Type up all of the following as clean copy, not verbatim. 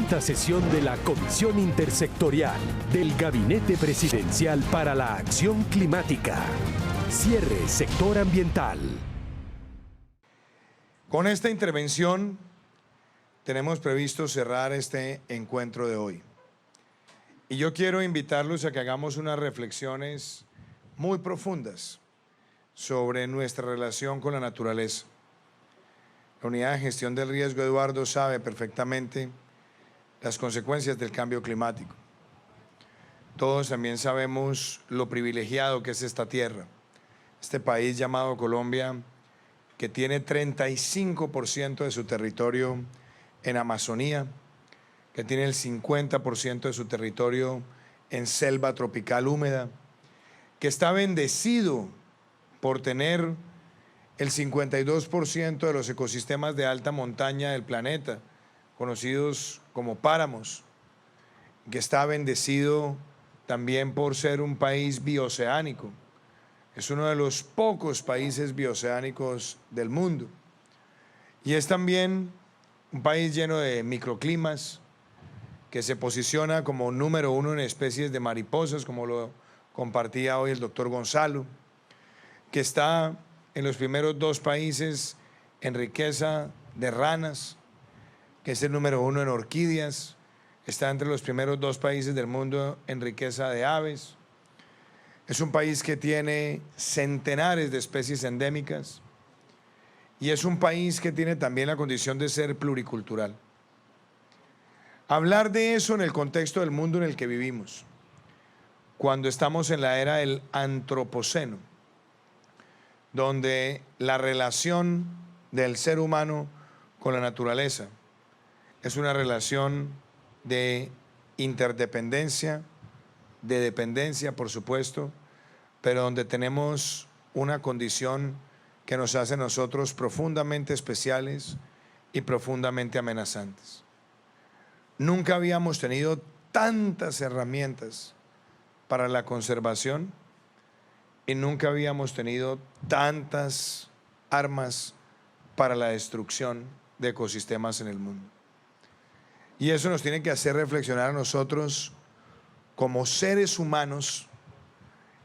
quinta sesión de la Comisión Intersectorial del Gabinete Presidencial para la Acción Climática. Cierre sector ambiental. Con esta intervención tenemos previsto cerrar este encuentro de hoy. Y yo quiero invitarlos a que hagamos unas reflexiones muy profundas sobre nuestra relación con la naturaleza. La Unidad de Gestión del Riesgo, Eduardo, sabe perfectamente las consecuencias del cambio climático. Todos también sabemos lo privilegiado que es esta tierra, este país llamado Colombia, que tiene 35% de su territorio en Amazonía, que tiene el 50% de su territorio en selva tropical húmeda, que está bendecido por tener el 52% de los ecosistemas de alta montaña del planeta, conocidos como páramos, que está bendecido también por ser un país bioceánico. Es uno de los pocos países bioceánicos del mundo. Y es también un país lleno de microclimas, que se posiciona como número 1 en especies de mariposas, como lo compartía hoy el doctor Gonzalo, que está en los primeros 2 países en riqueza de ranas, que es el número 1 en orquídeas, está entre los primeros 2 países del mundo en riqueza de aves. Es un país que tiene centenares de especies endémicas y es un país que tiene también la condición de ser pluricultural. Hablar de eso en el contexto del mundo en el que vivimos, cuando estamos en la era del antropoceno, donde la relación del ser humano con la naturaleza es una relación de interdependencia, de dependencia, por supuesto, pero donde tenemos una condición que nos hace a nosotros profundamente especiales y profundamente amenazantes. Nunca habíamos tenido tantas herramientas para la conservación y nunca habíamos tenido tantas armas para la destrucción de ecosistemas en el mundo. Y eso nos tiene que hacer reflexionar a nosotros como seres humanos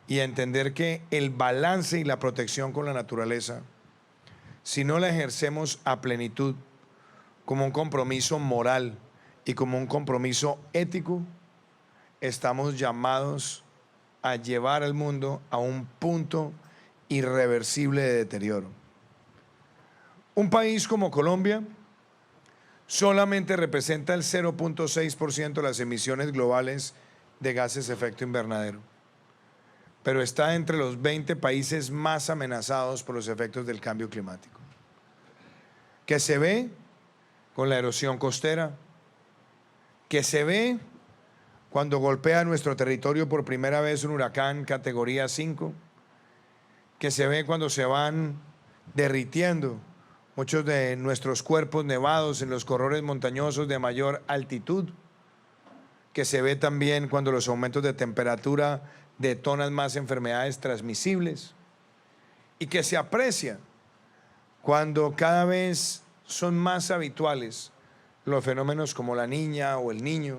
y entender que el balance y la protección con la naturaleza, si no la ejercemos a plenitud como un compromiso moral y como un compromiso ético, estamos llamados a llevar al mundo a un punto irreversible de deterioro. Un país como Colombia solamente representa el 0.6% de las emisiones globales de gases de efecto invernadero, pero está entre los 20 países más amenazados por los efectos del cambio climático, que se ve con la erosión costera, que se ve cuando golpea nuestro territorio por primera vez un huracán categoría 5, que se ve cuando se van derritiendo muchos de nuestros cuerpos nevados en los corredores montañosos de mayor altitud, que se ve también cuando los aumentos de temperatura detonan más enfermedades transmisibles, y que se aprecia cuando cada vez son más habituales los fenómenos como la niña o el niño,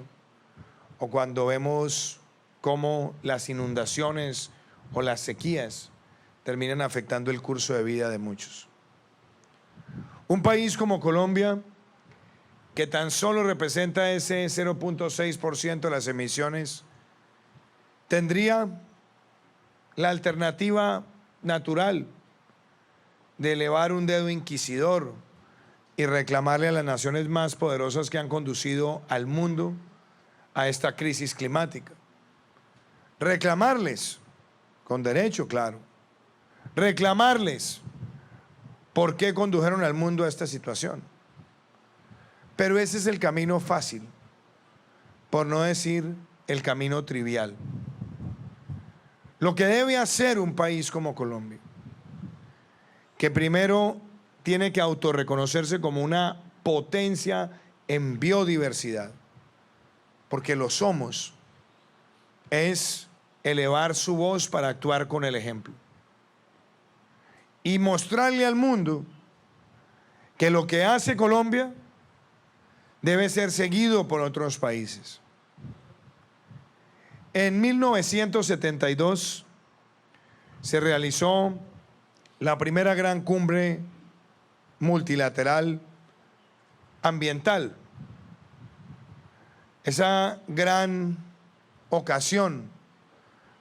o cuando vemos cómo las inundaciones o las sequías terminan afectando el curso de vida de muchos. Un país como Colombia, que tan solo representa ese 0.6% de las emisiones, tendría la alternativa natural de elevar un dedo inquisidor y reclamarle a las naciones más poderosas que han conducido al mundo a esta crisis climática. Reclamarles, con derecho, claro, reclamarles por qué condujeron al mundo a esta situación. Pero ese es el camino fácil, por no decir el camino trivial. Lo que debe hacer un país como Colombia, que primero tiene que autorreconocerse como una potencia en biodiversidad, porque lo somos, es elevar su voz para actuar con el ejemplo y mostrarle al mundo que lo que hace Colombia debe ser seguido por otros países. En 1972 se realizó la primera gran cumbre multilateral ambiental. Esa gran ocasión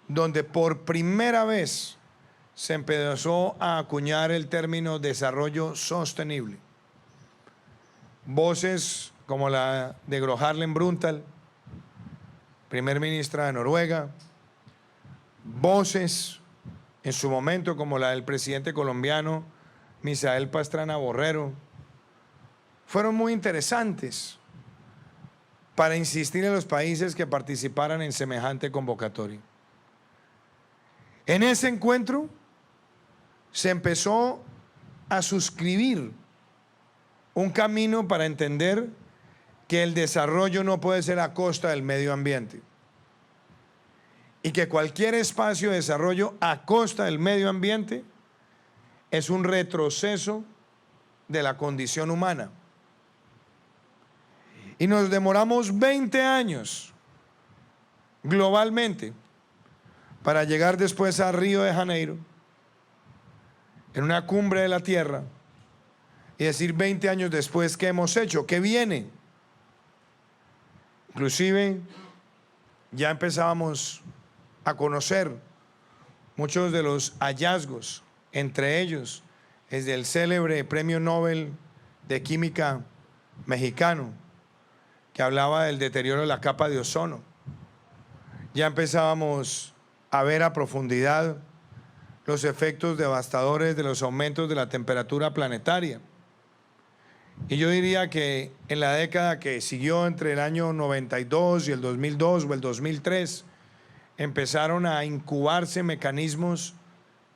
donde por primera vez se empezó a acuñar el término desarrollo sostenible. Voces como la de Gro Harlem Brundtland, primer ministra de Noruega, voces en su momento como la del presidente colombiano Misael Pastrana Borrero, fueron muy interesantes para insistir en los países que participaran en semejante convocatoria. En ese encuentro se empezó a suscribir un camino para entender que el desarrollo no puede ser a costa del medio ambiente y que cualquier espacio de desarrollo a costa del medio ambiente es un retroceso de la condición humana. Y nos demoramos 20 años globalmente para llegar después a Río de Janeiro, en una cumbre de la Tierra, y decir 20 años después, ¿qué hemos hecho? ¿Qué viene? Inclusive ya empezábamos a conocer muchos de los hallazgos, entre ellos desde el célebre Premio Nobel de Química mexicano, que hablaba del deterioro de la capa de ozono. Ya empezábamos a ver a profundidad los efectos devastadores de los aumentos de la temperatura planetaria. Y yo diría que en la década que siguió entre el año 92 y el 2002 o el 2003, empezaron a incubarse mecanismos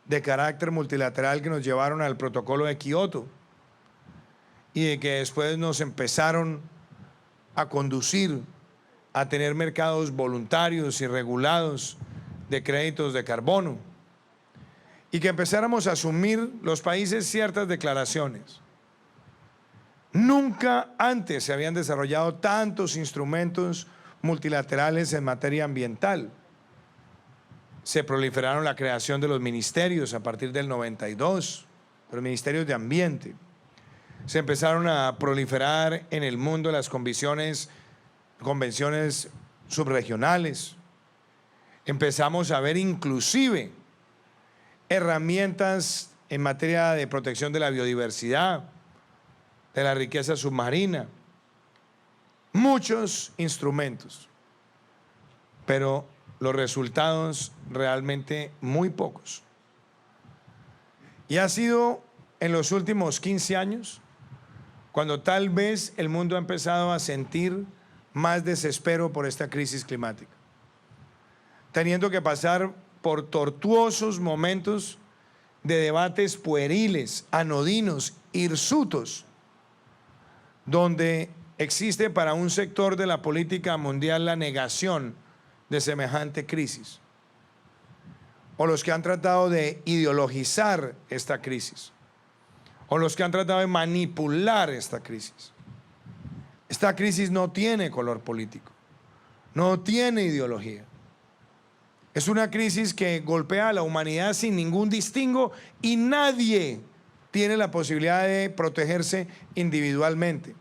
de carácter multilateral que nos llevaron al protocolo de Kioto y de que después nos empezaron a conducir a tener mercados voluntarios y regulados de créditos de carbono y que empezáramos a asumir los países ciertas declaraciones. Nunca antes se habían desarrollado tantos instrumentos multilaterales en materia ambiental. Se proliferaron la creación de los ministerios a partir del 92, los ministerios de ambiente. Se empezaron a proliferar en el mundo las convenciones subregionales. Empezamos a ver inclusive herramientas en materia de protección de la biodiversidad, de la riqueza submarina, muchos instrumentos, pero los resultados realmente muy pocos. Y ha sido en los últimos 15 años cuando tal vez el mundo ha empezado a sentir más desespero por esta crisis climática, teniendo que pasar por tortuosos momentos de debates pueriles, anodinos, hirsutos, donde existe para un sector de la política mundial la negación de semejante crisis, o los que han tratado de ideologizar esta crisis, o los que han tratado de manipular esta crisis. Esta crisis no tiene color político, no tiene ideología. Es una crisis que golpea a la humanidad sin ningún distingo y nadie tiene la posibilidad de protegerse individualmente.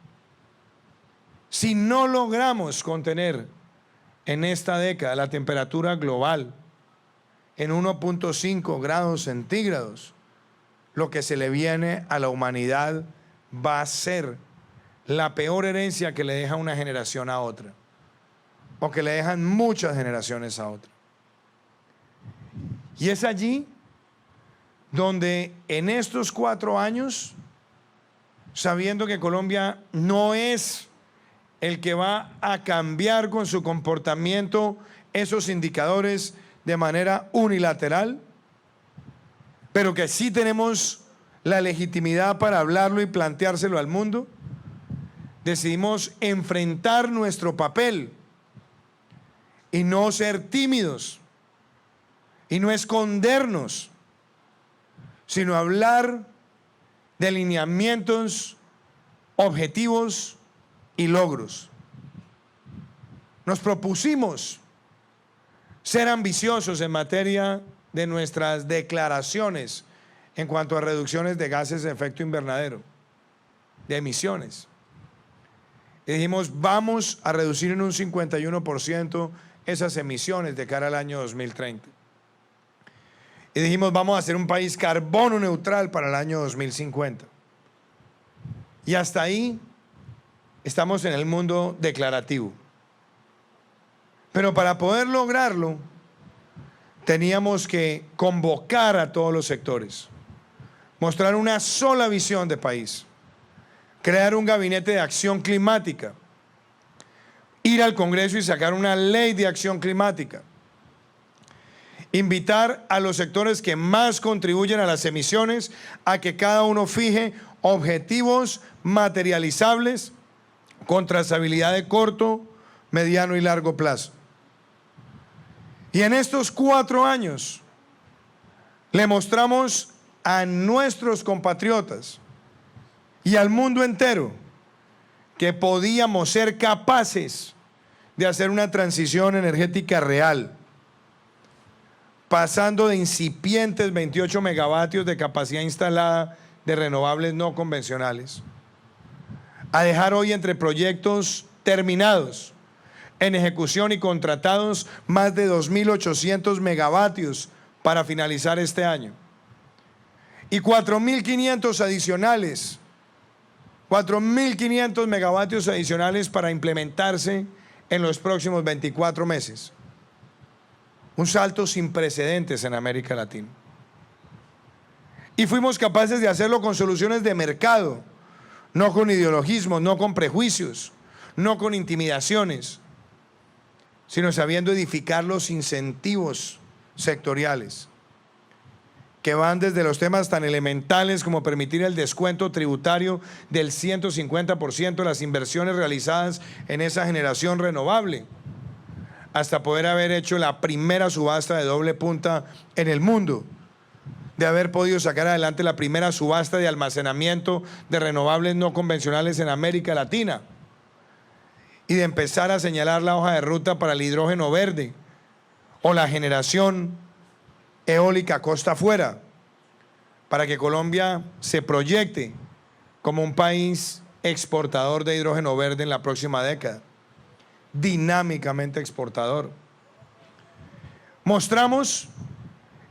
Si no logramos contener en esta década la temperatura global en 1.5 grados centígrados, lo que se le viene a la humanidad va a ser la peor herencia que le deja una generación a otra, o que le dejan muchas generaciones a otra. Y es allí donde en estos 4 años, sabiendo que Colombia no es el que va a cambiar con su comportamiento esos indicadores de manera unilateral, pero que sí tenemos la legitimidad para hablarlo y planteárselo al mundo, decidimos enfrentar nuestro papel y no ser tímidos y no escondernos, sino hablar de lineamientos objetivos y logros. Nos propusimos ser ambiciosos en materia de nuestras declaraciones en cuanto a reducciones de gases de efecto invernadero, de emisiones. Y dijimos, vamos a reducir en un 51% esas emisiones de cara al año 2030. Y dijimos, vamos a ser un país carbono neutral para el año 2050. Y hasta ahí estamos en el mundo declarativo. Pero para poder lograrlo, teníamos que convocar a todos los sectores, mostrar una sola visión de país, crear un gabinete de acción climática, ir al Congreso y sacar una ley de acción climática, invitar a los sectores que más contribuyen a las emisiones a que cada uno fije objetivos materializables con trazabilidad de corto, mediano y largo plazo. Y en estos 4 años le mostramos a nuestros compatriotas y al mundo entero que podíamos ser capaces de hacer una transición energética real, pasando de incipientes 28 megavatios de capacidad instalada de renovables no convencionales, a dejar hoy entre proyectos terminados, en ejecución y contratados, más de 2.800 megavatios para finalizar este año. Y 4.500 adicionales, 4.500 megavatios adicionales para implementarse en los próximos 24 meses. Un salto sin precedentes en América Latina. Y fuimos capaces de hacerlo con soluciones de mercado, no con ideologismos, no con prejuicios, no con intimidaciones, sino sabiendo edificar los incentivos sectoriales, que van desde los temas tan elementales como permitir el descuento tributario del 150% de las inversiones realizadas en esa generación renovable, hasta poder haber hecho la primera subasta de doble punta en el mundo, de haber podido sacar adelante la primera subasta de almacenamiento de renovables no convencionales en América Latina, y de empezar a señalar la hoja de ruta para el hidrógeno verde o la generación eólica costa afuera, para que Colombia se proyecte como un país exportador de hidrógeno verde en la próxima década, dinámicamente exportador. Mostramos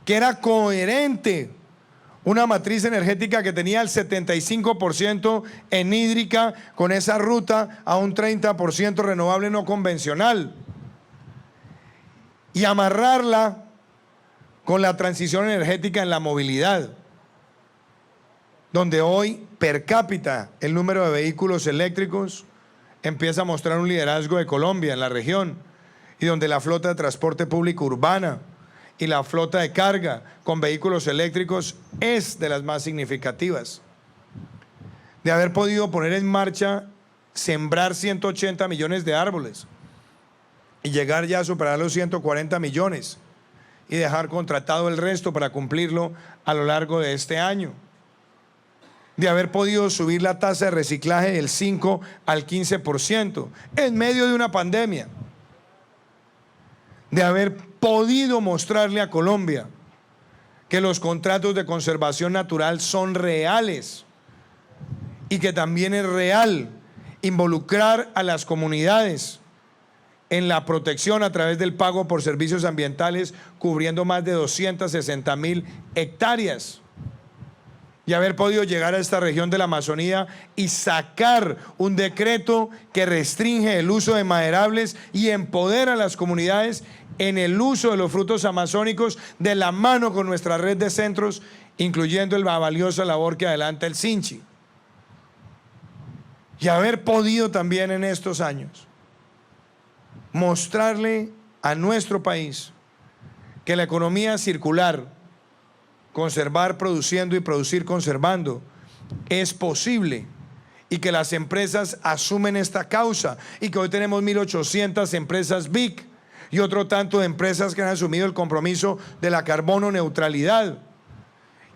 que era coherente una matriz energética que tenía el 75% en hídrica, con esa ruta a un 30% renovable no convencional, y amarrarla con la transición energética en la movilidad, donde hoy per cápita el número de vehículos eléctricos empieza a mostrar un liderazgo de Colombia en la región, y donde la flota de transporte público urbana y la flota de carga con vehículos eléctricos es de las más significativas. De haber podido poner en marcha, sembrar 180 millones de árboles y llegar ya a superar los 140 millones y dejar contratado el resto para cumplirlo a lo largo de este año. De haber podido subir la tasa de reciclaje del 5 al 15% en medio de una pandemia. De haber podido mostrarle a Colombia que los contratos de conservación natural son reales y que también es real involucrar a las comunidades en la protección a través del pago por servicios ambientales, cubriendo más de 260.000 hectáreas. Y haber podido llegar a esta región de la Amazonía y sacar un decreto que restringe el uso de maderables y empodera a las comunidades en el uso de los frutos amazónicos, de la mano con nuestra red de centros, incluyendo la valiosa labor que adelanta el Sinchi. Y haber podido también en estos años mostrarle a nuestro país que la economía circular, conservar produciendo y producir conservando, es posible, y que las empresas asumen esta causa, y que hoy tenemos 1.800 empresas BIC y otro tanto de empresas que han asumido el compromiso de la carbono neutralidad,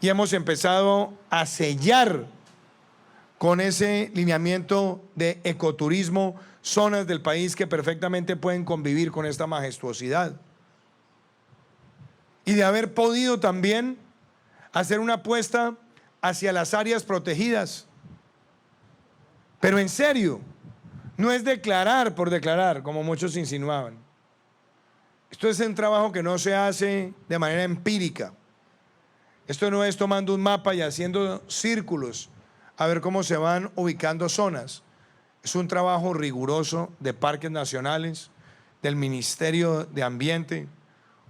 y hemos empezado a sellar con ese lineamiento de ecoturismo, zonas del país que perfectamente pueden convivir con esta majestuosidad. Y de haber podido también hacer una apuesta hacia las áreas protegidas. Pero en serio, no es declarar por declarar, como muchos insinuaban. Esto es un trabajo que no se hace de manera empírica. Esto no es tomando un mapa y haciendo círculos a ver cómo se van ubicando zonas. Es un trabajo riguroso de parques nacionales, del Ministerio de Ambiente,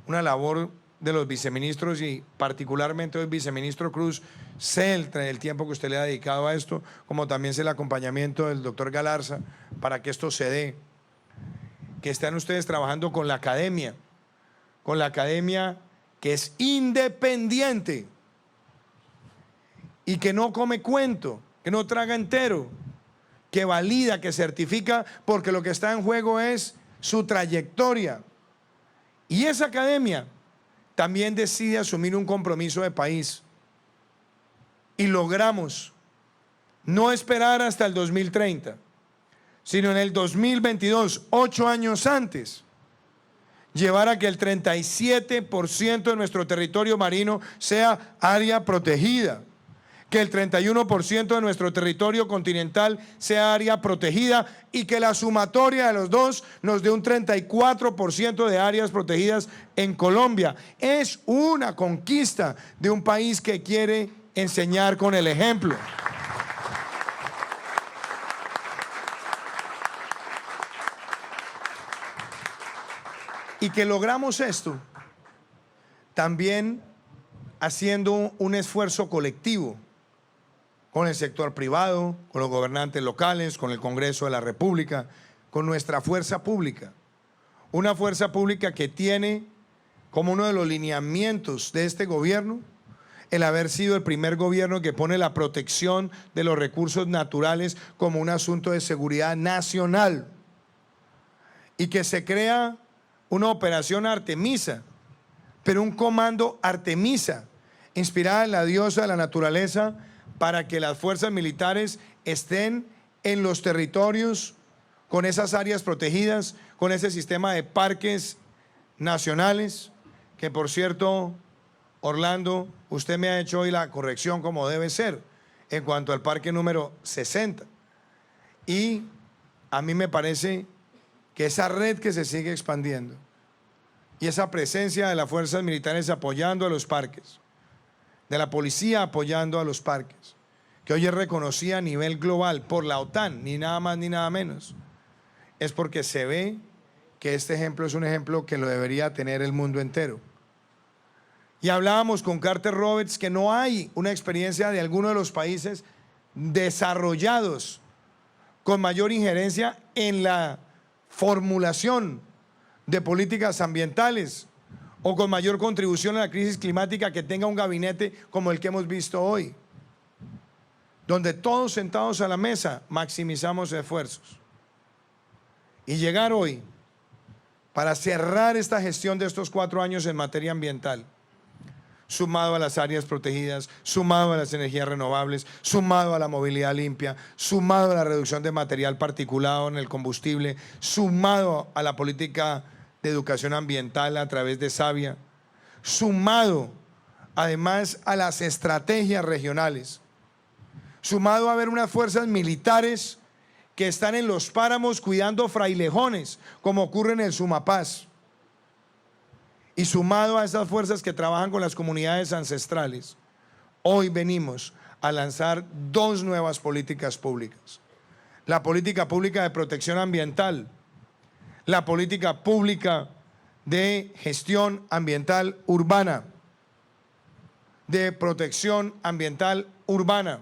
una labor de los viceministros y particularmente del viceministro Cruz. Sé el tiempo que usted le ha dedicado a esto, como también sé el acompañamiento del doctor Galarza para que esto se dé. Que están ustedes trabajando con la academia que es independiente y que no come cuento, que no traga entero, que valida, que certifica, porque lo que está en juego es su trayectoria. Y esa academia también decide asumir un compromiso de país. Y logramos no esperar hasta el 2030, sino en el 2022, 8 años antes, llevar a que el 37% de nuestro territorio marino sea área protegida, que el 31% de nuestro territorio continental sea área protegida y que la sumatoria de los dos nos dé un 34% de áreas protegidas en Colombia. Es una conquista de un país que quiere enseñar con el ejemplo. Y que logramos esto también haciendo un esfuerzo colectivo con el sector privado, con los gobernantes locales, con el Congreso de la República, con nuestra fuerza pública. Una fuerza pública que tiene como uno de los lineamientos de este gobierno el haber sido el primer gobierno que pone la protección de los recursos naturales como un asunto de seguridad nacional y que se crea una operación Artemisa, pero un comando Artemisa, inspirada en la diosa de la naturaleza, para que las fuerzas militares estén en los territorios con esas áreas protegidas, con ese sistema de parques nacionales, que por cierto, Orlando, usted me ha hecho hoy la corrección como debe ser en cuanto al parque número 60. Y a mí me parece que esa red que se sigue expandiendo y esa presencia de las fuerzas militares apoyando a los parques, de la policía apoyando a los parques, que hoy es reconocida a nivel global por la OTAN, ni nada más ni nada menos, es porque se ve que este ejemplo es un ejemplo que lo debería tener el mundo entero. Y hablábamos con Carter Roberts que no hay una experiencia de alguno de los países desarrollados con mayor injerencia en la formulación de políticas ambientales o con mayor contribución a la crisis climática que tenga un gabinete como el que hemos visto hoy, donde todos sentados a la mesa maximizamos esfuerzos. Y llegar hoy para cerrar esta gestión de estos 4 años en materia ambiental, sumado a las áreas protegidas, sumado a las energías renovables, sumado a la movilidad limpia, sumado a la reducción de material particulado en el combustible, sumado a la política de educación ambiental a través de Savia, sumado además a las estrategias regionales, sumado a ver unas fuerzas militares que están en los páramos cuidando frailejones, como ocurre en el Sumapaz, y sumado a esas fuerzas que trabajan con las comunidades ancestrales, hoy venimos a lanzar 2 nuevas políticas públicas. La política pública de protección ambiental, la política pública de gestión ambiental urbana, de protección ambiental urbana,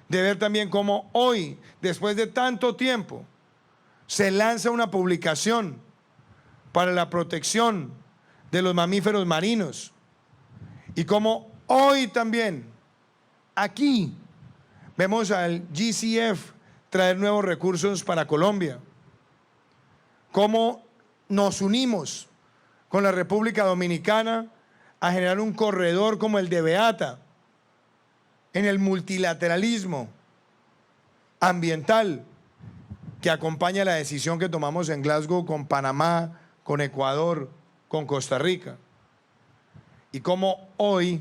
de ver también cómo hoy, después de tanto tiempo, se lanza una publicación para la protección de los mamíferos marinos y cómo hoy también aquí vemos al GCF traer nuevos recursos para Colombia, cómo nos unimos con la República Dominicana a generar un corredor como el de Beata en el multilateralismo ambiental que acompaña la decisión que tomamos en Glasgow con Panamá, con Ecuador, con Costa Rica. Y como hoy,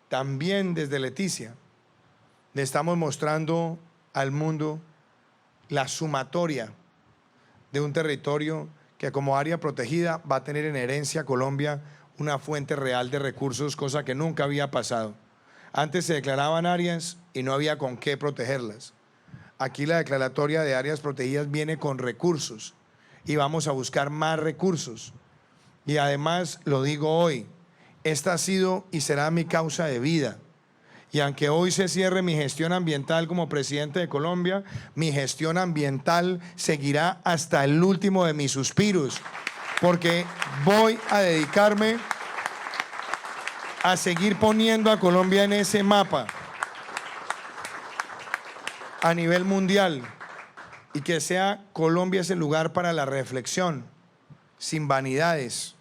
también desde Leticia, le estamos mostrando al mundo la sumatoria de un territorio que como área protegida va a tener en herencia a Colombia una fuente real de recursos, cosa que nunca había pasado. Antes se declaraban áreas y no había con qué protegerlas. Aquí la declaratoria de áreas protegidas viene con recursos y vamos a buscar más recursos. Y además, lo digo hoy, esta ha sido y será mi causa de vida. Y aunque hoy se cierre mi gestión ambiental como presidente de Colombia, mi gestión ambiental seguirá hasta el último de mis suspiros, porque voy a dedicarme a seguir poniendo a Colombia en ese mapa a nivel mundial y que sea Colombia ese lugar para la reflexión, sin vanidades,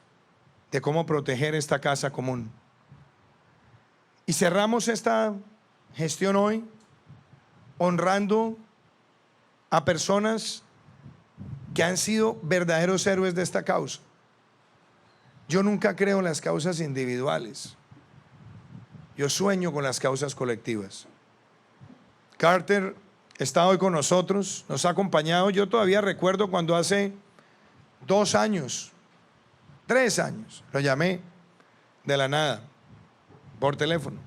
de cómo proteger esta casa común. Y cerramos esta gestión hoy honrando a personas que han sido verdaderos héroes de esta causa. Yo nunca creo en las causas individuales. Yo sueño con las causas colectivas. Carter está hoy con nosotros, nos ha acompañado. Yo todavía recuerdo cuando hace 2 años, 3 años, lo llamé de la nada, por teléfono.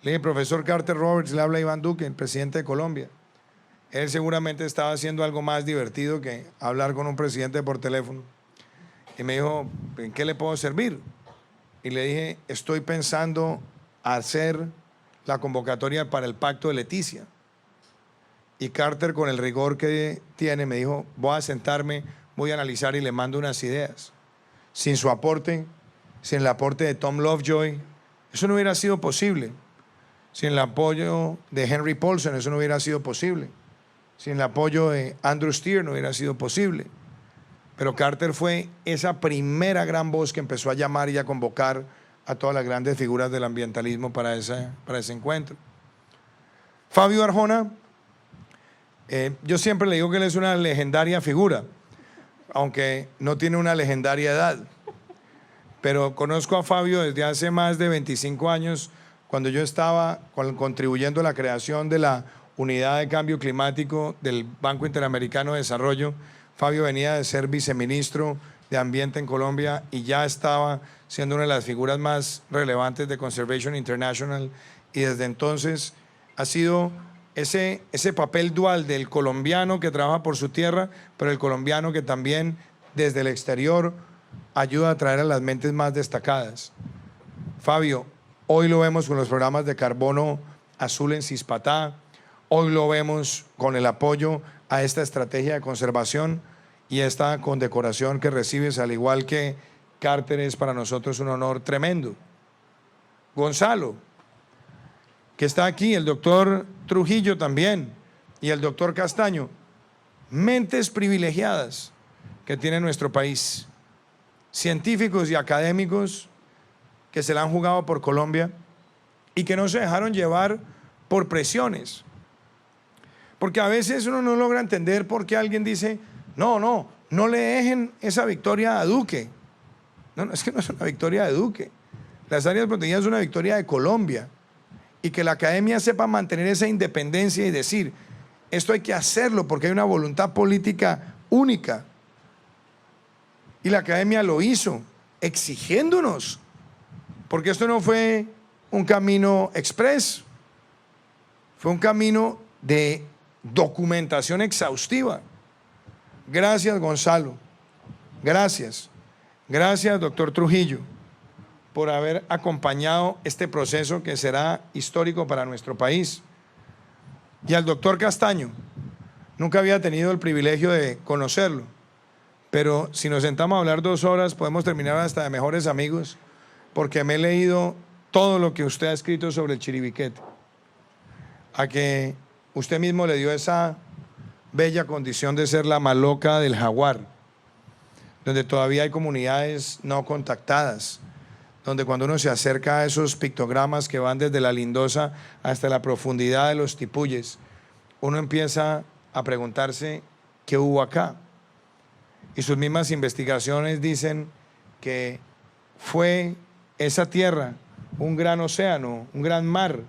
Le dije, profesor Carter Roberts, le habla Iván Duque, el presidente de Colombia. Él seguramente estaba haciendo algo más divertido que hablar con un presidente por teléfono. Y me dijo, ¿en qué le puedo servir? Y le dije, estoy pensando hacer la convocatoria para el Pacto de Leticia. Y Carter, con el rigor que tiene, me dijo, voy a sentarme, voy a analizar y le mando unas ideas. Sin su aporte, sin el aporte de Tom Lovejoy, eso no hubiera sido posible. Sin el apoyo de Henry Paulson, eso no hubiera sido posible. Sin el apoyo de Andrew Steer, no hubiera sido posible. Pero Carter fue esa primera gran voz que empezó a llamar y a convocar a todas las grandes figuras del ambientalismo para ese encuentro. Fabio Arjona, yo siempre le digo que él es una legendaria figura, aunque no tiene una legendaria edad. Pero conozco a Fabio desde hace más de 25 años, cuando yo estaba contribuyendo a la creación de la Unidad de Cambio Climático del Banco Interamericano de Desarrollo. Fabio venía de ser viceministro de Ambiente en Colombia y ya estaba siendo una de las figuras más relevantes de Conservation International, y desde entonces ha sido ese papel dual del colombiano que trabaja por su tierra, pero el colombiano que también desde el exterior ayuda a traer a las mentes más destacadas. Fabio, hoy lo vemos con los programas de carbono azul en Cispatá, hoy lo vemos con el apoyo a esta estrategia de conservación y esta condecoración que recibes, al igual que Carter, es para nosotros un honor tremendo. Gonzalo, que está aquí, el doctor Trujillo también, y el doctor Castaño, mentes privilegiadas que tiene nuestro país, científicos y académicos que se la han jugado por Colombia y que no se dejaron llevar por presiones. Porque a veces uno no logra entender por qué alguien dice, no le dejen esa victoria a Duque. No, es que no es una victoria de Duque. Las áreas protegidas es una victoria de Colombia. Y que la academia sepa mantener esa independencia y decir, esto hay que hacerlo porque hay una voluntad política única. Y la academia lo hizo, exigiéndonos, porque esto no fue un camino express, fue un camino de documentación exhaustiva. Gracias, Gonzalo. Gracias. Gracias, doctor Trujillo, por haber acompañado este proceso que será histórico para nuestro país. Y al doctor Castaño, nunca había tenido el privilegio de conocerlo, pero si nos sentamos a hablar 2 horas podemos terminar hasta de mejores amigos, porque me he leído todo lo que usted ha escrito sobre el Chiribiquete, a que usted mismo le dio esa bella condición de ser la maloca del jaguar, donde todavía hay comunidades no contactadas, donde cuando uno se acerca a esos pictogramas que van desde la Lindosa hasta la profundidad de los Tipuyes, uno empieza a preguntarse qué hubo acá. Y sus mismas investigaciones dicen que fue esa tierra un gran océano, un gran mar,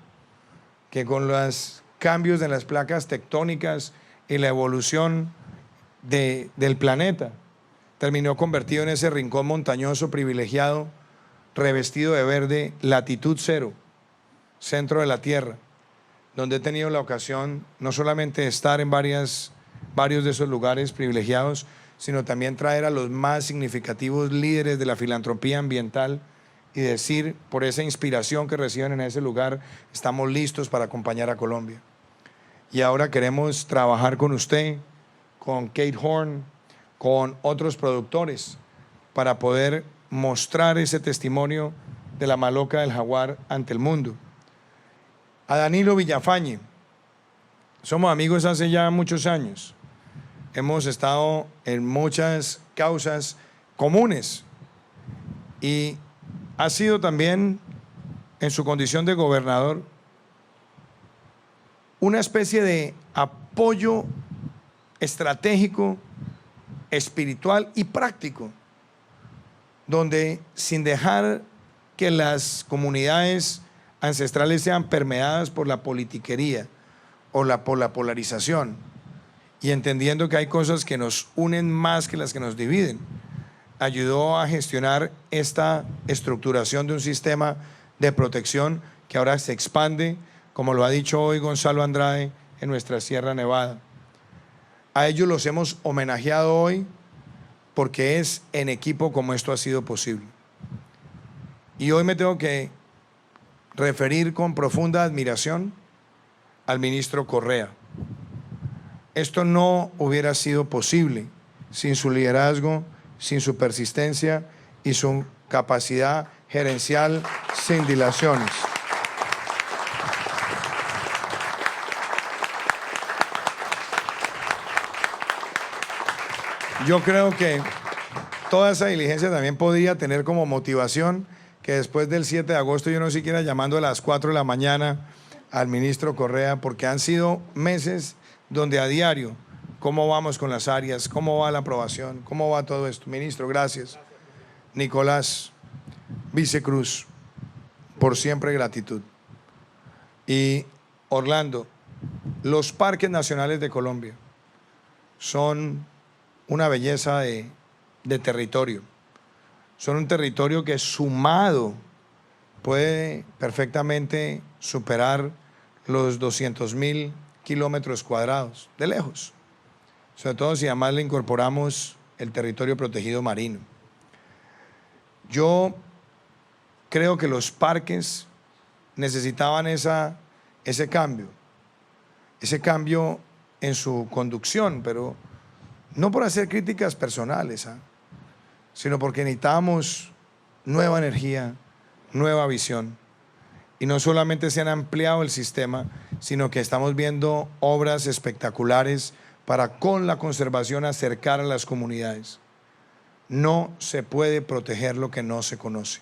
que con los cambios en las placas tectónicas y la evolución del planeta terminó convertido en ese rincón montañoso privilegiado, revestido de verde, latitud cero, centro de la Tierra, donde he tenido la ocasión no solamente de estar en varios de esos lugares privilegiados, sino también traer a los más significativos líderes de la filantropía ambiental y decir, por esa inspiración que reciben en ese lugar, estamos listos para acompañar a Colombia. Y ahora queremos trabajar con usted, con Kate Horn, con otros productores, para poder mostrar ese testimonio de la maloca del jaguar ante el mundo. A Danilo Villafañe, somos amigos hace ya muchos años. Hemos estado en muchas causas comunes y ha sido también, en su condición de gobernador, una especie de apoyo estratégico, espiritual y práctico, donde sin dejar que las comunidades ancestrales sean permeadas por la politiquería o por la polarización, y entendiendo que hay cosas que nos unen más que las que nos dividen, ayudó a gestionar esta estructuración de un sistema de protección que ahora se expande, como lo ha dicho hoy Gonzalo Andrade, en nuestra Sierra Nevada. A ellos los hemos homenajeado hoy porque es en equipo como esto ha sido posible. Y hoy me tengo que referir con profunda admiración al ministro Correa. Esto no hubiera sido posible sin su liderazgo, sin su persistencia y su capacidad gerencial sin dilaciones. Yo creo que toda esa diligencia también podría tener como motivación que después del 7 de agosto yo no siquiera llamando a las 4 de la mañana al ministro Correa, porque han sido meses donde a diario, ¿cómo vamos con las áreas? ¿Cómo va la aprobación? ¿Cómo va todo esto? Ministro, gracias. Nicolás, Vicecruz, por siempre gratitud. Y Orlando, los parques nacionales de Colombia son una belleza de territorio. Son un territorio que sumado puede perfectamente superar los 200.000 kilómetros cuadrados, de lejos. Sobre todo si además le incorporamos el territorio protegido marino. Yo creo que los parques necesitaban ese cambio en su conducción, pero no por hacer críticas personales, sino porque necesitábamos nueva energía, nueva visión. Y no solamente se han ampliado el sistema, sino que estamos viendo obras espectaculares para con la conservación acercar a las comunidades. No se puede proteger lo que no se conoce.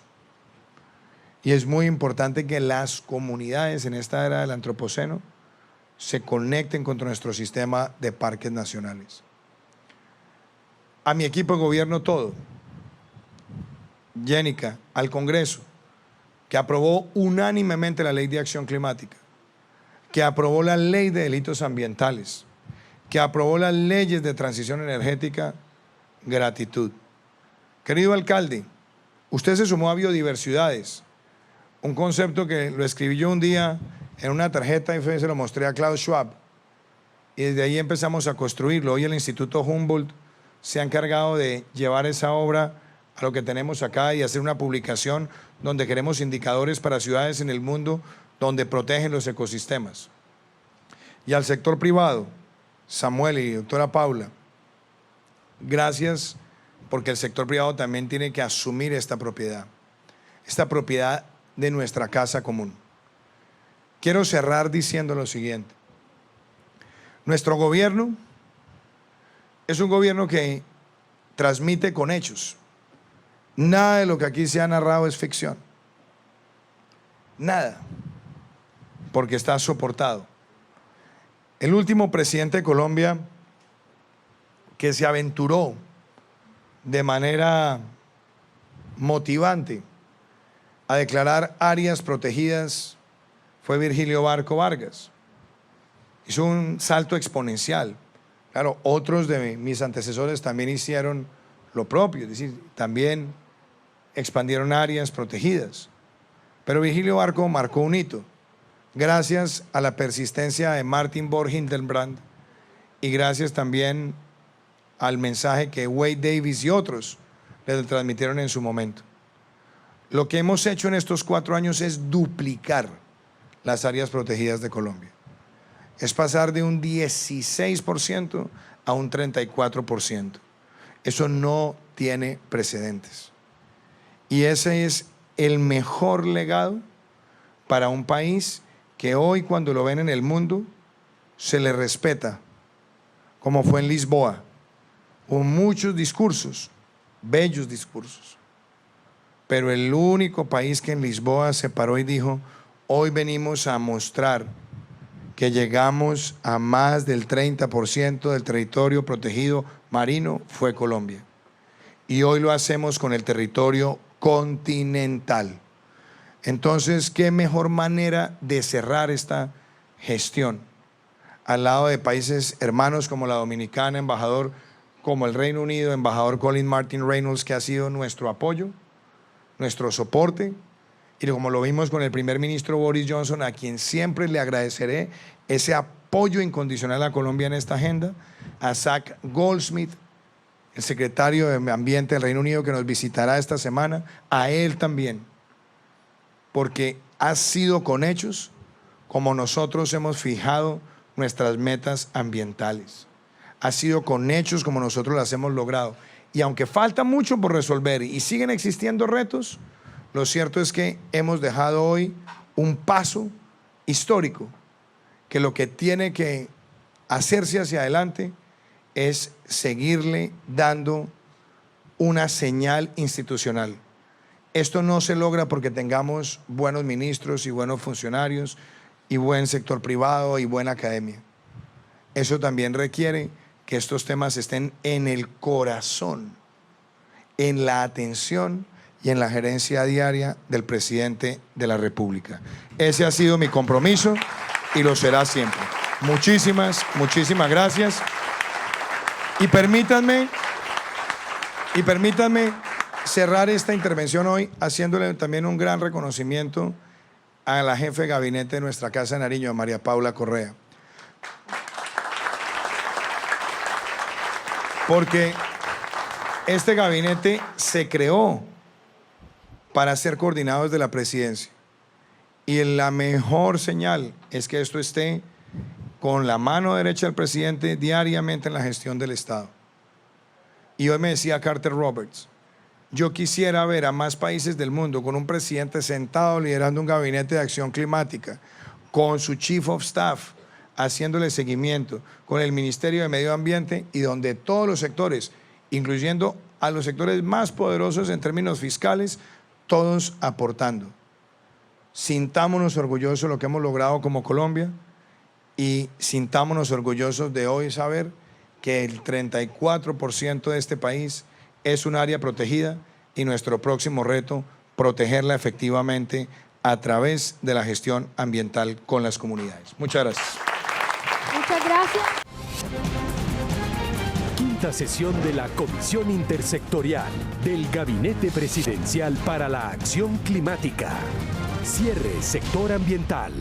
Y es muy importante que las comunidades en esta era del antropoceno se conecten con nuestro sistema de parques nacionales. A mi equipo de gobierno todo, Yénica, al Congreso, que aprobó unánimemente la Ley de Acción Climática, que aprobó la Ley de Delitos Ambientales, que aprobó las leyes de transición energética, gratitud. Querido alcalde, usted se sumó a biodiversidades, un concepto que lo escribí yo un día en una tarjeta y se lo mostré a Klaus Schwab, y desde ahí empezamos a construirlo. Hoy el Instituto Humboldt se ha encargado de llevar esa obra a lo que tenemos acá y hacer una publicación donde queremos indicadores para ciudades en el mundo donde protegen los ecosistemas. Y al sector privado, Samuel y doctora Paula, gracias, porque el sector privado también tiene que asumir esta propiedad de nuestra casa común. Quiero cerrar diciendo lo siguiente. Nuestro gobierno es un gobierno que transmite con hechos. Nada de lo que aquí se ha narrado es ficción. Nada. Porque está soportado. El último presidente de Colombia que se aventuró de manera motivante a declarar áreas protegidas fue Virgilio Barco Vargas. Hizo un salto exponencial. Claro, otros de mis antecesores también hicieron lo propio, es decir, también expandieron áreas protegidas. Pero Virgilio Barco marcó un hito, gracias a la persistencia de Martin Borg Hildebrand y gracias también al mensaje que Wade Davis y otros le transmitieron en su momento. Lo que hemos hecho en estos 4 años es duplicar las áreas protegidas de Colombia. Es pasar de un 16% a un 34%. Eso no tiene precedentes. Y ese es el mejor legado para un país que hoy, cuando lo ven en el mundo, se le respeta, como fue en Lisboa. Hubo muchos discursos, bellos discursos, pero el único país que en Lisboa se paró y dijo: hoy venimos a mostrar que llegamos a más del 30% del territorio protegido marino, fue Colombia. Y hoy lo hacemos con el territorio continental. Entonces, ¿qué mejor manera de cerrar esta gestión? Al lado de países hermanos como la Dominicana, embajador, como el Reino Unido, embajador Colin Martin Reynolds, que ha sido nuestro apoyo, nuestro soporte, y como lo vimos con el primer ministro Boris Johnson, a quien siempre le agradeceré ese apoyo incondicional a Colombia en esta agenda, a Zach Goldsmith, el secretario de Ambiente del Reino Unido, que nos visitará esta semana, a él también, porque ha sido con hechos como nosotros hemos fijado nuestras metas ambientales. Ha sido con hechos como nosotros las hemos logrado. Y aunque falta mucho por resolver y siguen existiendo retos, lo cierto es que hemos dejado hoy un paso histórico, que lo que tiene que hacerse hacia adelante es seguirle dando una señal institucional. Esto no se logra porque tengamos buenos ministros y buenos funcionarios y buen sector privado y buena academia. Eso también requiere que estos temas estén en el corazón, en la atención y en la gerencia diaria del presidente de la República. Ese ha sido mi compromiso y lo será siempre. Muchísimas gracias. Y permítanme cerrar esta intervención hoy haciéndole también un gran reconocimiento a la jefe de gabinete de nuestra Casa de Nariño, a María Paula Correa. Porque este gabinete se creó para ser coordinado desde la presidencia. Y la mejor señal es que esto esté con la mano derecha del presidente diariamente en la gestión del Estado. Y hoy me decía Carter Roberts: yo quisiera ver a más países del mundo con un presidente sentado liderando un gabinete de acción climática, con su Chief of Staff haciéndole seguimiento, con el Ministerio de Medio Ambiente, y donde todos los sectores, incluyendo a los sectores más poderosos en términos fiscales, todos aportando. Sintámonos orgullosos de lo que hemos logrado como Colombia y sintámonos orgullosos de hoy saber que el 34% de este país es un área protegida y nuestro próximo reto, protegerla efectivamente a través de la gestión ambiental con las comunidades. Muchas gracias. Muchas gracias. Quinta sesión de la Comisión Intersectorial del Gabinete Presidencial para la Acción Climática. Cierre sector ambiental.